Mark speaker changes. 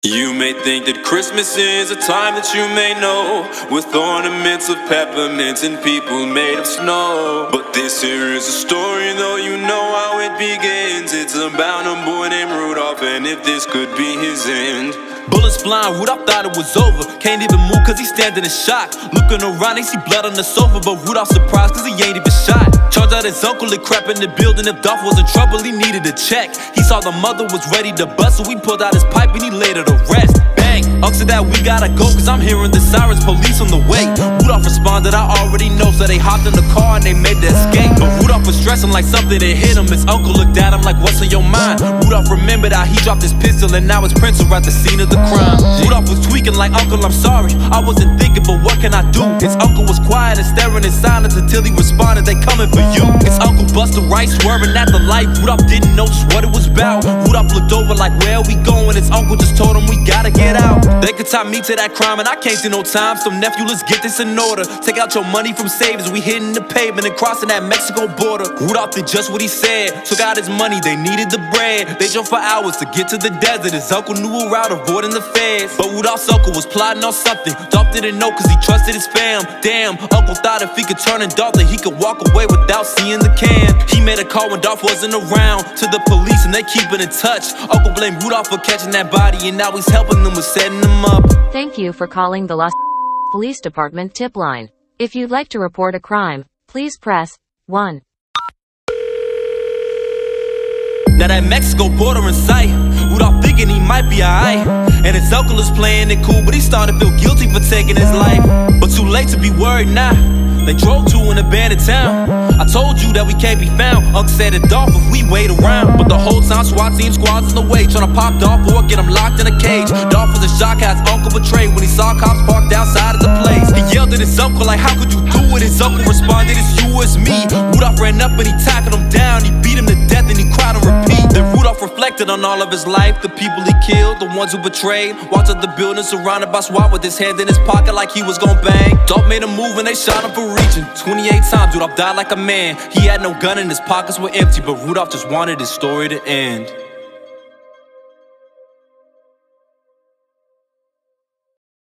Speaker 1: You may think that Christmas is a time that you may know, with ornaments of peppermints and people made of snow. But this here is a story, though you know how it begins. It's about a boy named Rudolph, and if this could be his end.
Speaker 2: Bullets flying, Rudolph thought it was over. Can't even move cause he's standing in shock. Looking around, they see blood on the sofa, but Rudolph surprised cause he ain't even shot. Turns out his uncle had crap in the building. If Dolph was in trouble, he needed a check. He saw the mother was ready to bust, so he pulled out his pipe and he laid her to rest. Bang! Unc said that we gotta go cause I'm hearing the sirens, police on the way. Rudolph responded, I already know, so they hopped in the car and they made the escape. But Rudolph was stressing like something had hit him. His uncle looked at him like, what's on your mind? Rudolph remembered how he dropped his pistol and now his prints are at the scene of the crime. Rudolph was tweaking like, uncle, I'm sorry, I wasn't thinking, but what can I do? His uncle was quiet and staring in silence until he responded, they coming for you. His uncle busted right, swerving at the light. Rudolph didn't know just what it was about. Rudolph looked over like, where are we going? His uncle just told him, we gotta get out. They could tie me to that crime and I can't do no time. So nephew, let's get this in order. Take out your money from savings, we hitting the pavement and crossing that Mexico border. Rudolph did just what he said, took out his money, they needed the bread. They drove for hours to get to the desert. His uncle knew a route avoiding the feds. But Rudolph's uncle was plotting on something. Dolph didn't know cause he trusted his fam. Damn, uncle thought if he could turn in Dolph that he could walk away without seeing the can. He made a call when Dolph wasn't around to the police and they keeping in touch. Uncle blamed Rudolph for catching that body and now he's helping them with setting them up.
Speaker 3: Thank you for calling the Los Police Department tip line. If you'd like to report a crime, please press 1.
Speaker 2: Now that Mexico border in sight, Rudolph thinking he might be alright. And his uncle is playing it cool, but he started to feel guilty for taking his life. But too late to be worried now. They drove to an abandoned town. I told you that we can't be found. Unc said to Dolph if we wait around. But the whole time SWAT team squads in the way, trying to pop Dolph or get him locked in a cage. Dolph was in shock how his uncle betrayed when he saw cops parked outside of the place. He yelled at his uncle like, how could you do it? His uncle responded, it's you or it's me. Rudolph ran up and he tackled him down. He beat him to death and he cried on repeat. Then Rudolph reflected on all of his life, the people he killed, the ones who betrayed. Walked up the building surrounded by SWAT with his hand in his pocket like he was gon' bang. Dolph made a move and they shot him for reaching. 28 times Rudolph died like a man. He had no gun and his pockets were empty, but Rudolph just wanted his story to end.